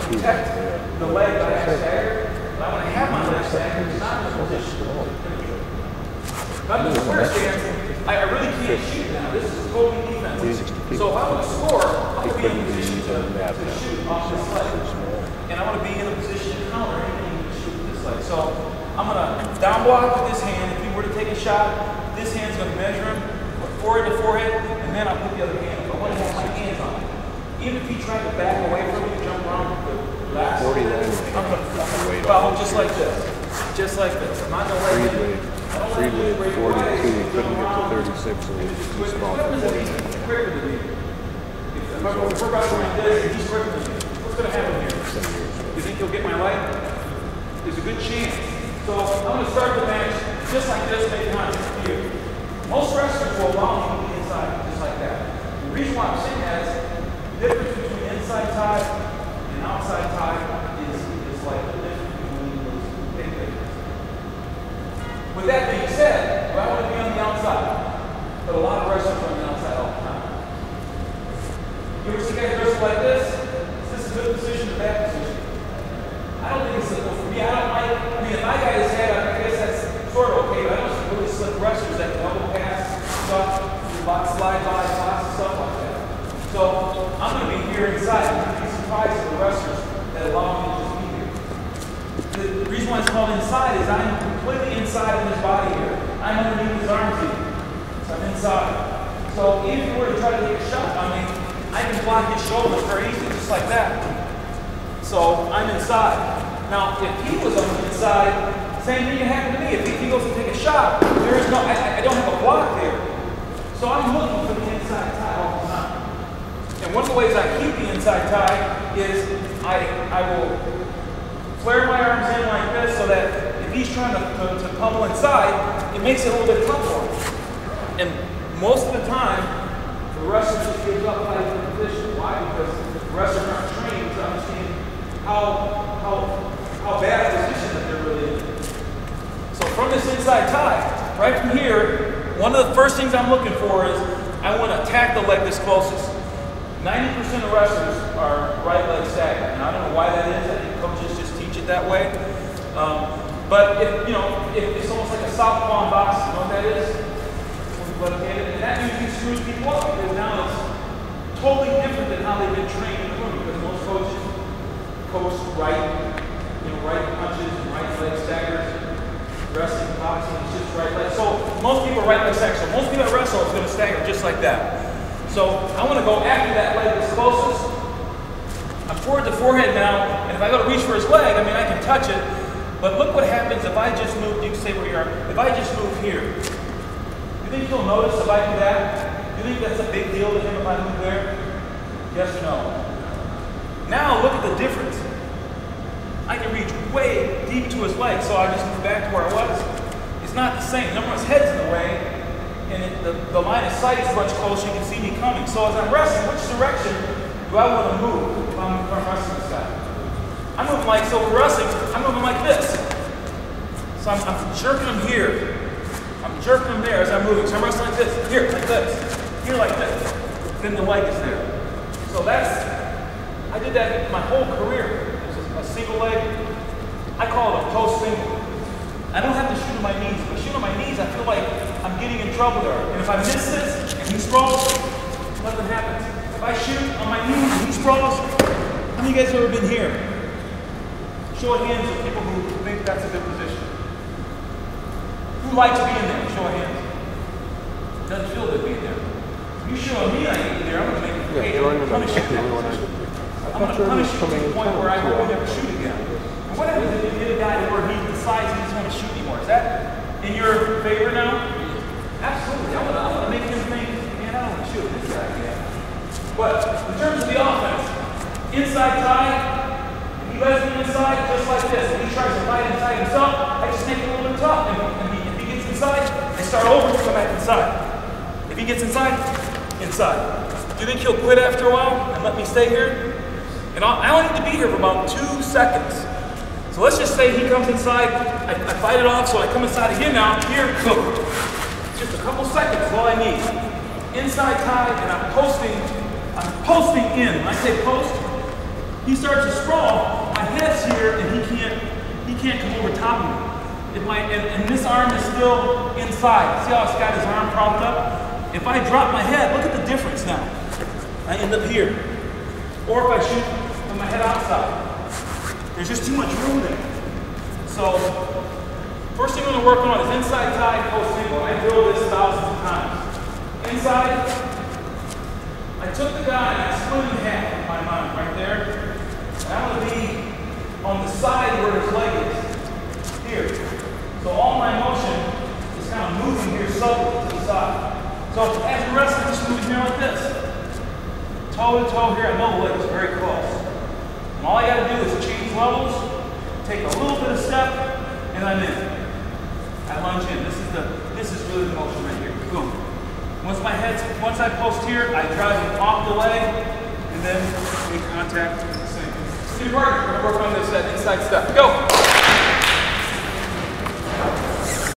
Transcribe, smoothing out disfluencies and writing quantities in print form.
protect the leg that I have staggered, but I want to have my leg staggered. It's not in this position. If I'm in the square stance, I really can't shoot now. This is totally defensive. So if I want to score, I want to be in a position to shoot off this leg. And I want to be in a position to counter anything to shoot with this leg. So I'm going to down block with this hand. If he were to take a shot, this hand's going to measure him, forehead to forehead, and then I'll put the other hand. If I want to have my hands on him. Even if he tried to back away from me, jump around the last, I'm going to follow just like this. Just like this. I'm not going to let him. Free lid 42, couldn't get to 36, so it was too small for 49. Quicker than me. If we're about to like this, and he's quicker than me, what's going to happen here? You think he'll get my leg? There's a good chance. So I'm going to start the match just like this, make contact here. Most wrestlers will allow me to be inside, just like that. The reason why I'm saying that is the difference between inside tie and outside tie is like the difference between those big things. With that being said, I want to be on the outside, but a lot of wrestlers are on the outside all the time. You ever see guys wrestle like this? Is this a good position or bad position? I don't think it's simple for me. I don't like, I mean, if I got his head, I guess that's sort of okay, but I know some really slick wrestlers that can double pass, stuff, slide by, lots of stuff like that. So I'm going to be here inside. I'm going to be surprised at the wrestlers that allow me to just be here. The reason why it's called inside is I'm completely inside of his body here. I'm underneath his arms here. So I'm inside. So if you were to try to take a shot on me, I can block his shoulders very easily, just like that. So I'm inside. Now, if he was on the inside, same thing can happen to me. If he goes to take a shot, there is no, I don't have a block there. So I'm looking for the inside tie all the time. And one of the ways I keep the inside tie is I will flare my arms in like this so that if he's trying to pummel inside, it makes it a little bit tough for him. And most of the time, the wrestler just gives up by the position. Why? Because the wrestlers aren't trained to understand how bad a position that they're really in. So from this inside tie, right from here, one of the first things I'm looking for is I want to attack the leg that's closest. 90% of wrestlers are right leg staggered, and I don't know why that is. I think coaches just teach it that way. But if it's almost like a southpaw in boxing, you know what that is? And that usually screws people up because now it's totally different than how they've been trained in the room. Because most coaches coach right punches, right leg staggers. Wrestling, boxing, it's just right leg. So most people are right leg staggers. So most people that wrestle is going to stagger just like that. So I want to go after that leg that's closest. I'm forward to forehead now, and if I go to reach for his leg, I mean I can touch it. But look what happens if I just move. You can say where you are. If I just move here, you think he'll notice if I do that? You think that's a big deal to him if I move there? Yes or no? Now look at the difference. I can reach way deep to his leg, so I just move back to where I was. It's not the same. Number one, his head's in the way, and the line of sight is much closer. You can see me coming. So as I'm wrestling, which direction do I want to move if I'm wrestling this guy? I'm moving like, so for wrestling, I'm moving like this. So I'm jerking him here. I'm jerking him there as I'm moving. So I'm wrestling like this, here, like this, here like this. Then the leg is there. So I did that my whole career. A single leg, I call it a post single. I don't have to shoot on my knees. If I shoot on my knees, I feel like I'm getting in trouble there. And if I miss this and he sprawls, nothing happens. If I shoot on my knees and he sprawls, how many of you guys have ever been here? Show of hands of people who think that's a good position. Who likes being there? Show of hands. It doesn't feel good being there. If you show me I ain't there, I'm going to make you pay. I'm going to shoot that position. I'm going to punish you to the point where I will never shoot again. And what happens if you get a guy where he decides he doesn't want to shoot anymore? Is that in your favor now? Absolutely. I'm going to make him think, man, I don't want to shoot this guy again. But in terms of the offense, inside tie, if he lets me inside just like this, and he tries to fight inside himself, I just make it a little bit tough. And if he gets inside, I start over and come back inside. If he gets inside, inside. Do you think he'll quit after a while and let me stay here? And I only need to be here for about 2 seconds. So let's just say he comes inside, I fight it off, so I come inside again now, here, boom. Just a couple seconds is all I need. Inside tie, and I'm posting in. When I say post, he starts to sprawl, my head's here and he can't come over top of me. And this arm is still inside. See how it's got his arm propped up? If I drop my head, look at the difference now. I end up here. Or if I shoot with my head outside, there's just too much room there. So, first thing I'm going to work on is inside tie, post single. I drilled this thousands of times. Inside, I took the guy and I split him in half in my mind, right there. And I'm going to be on the side where his leg is. Here. So all my motion is kind of moving here subtly to the side. So as a wrestler, just moving here like this. Toe to toe here, I know the leg is very close. And all I got to do is change levels, take a little bit of step, and I'm in. I lunge in. This is really the motion right here. Boom. Once I post here, I drive him off the leg, and then make contact with the same. So you're working. We're going to work on this inside step. Go.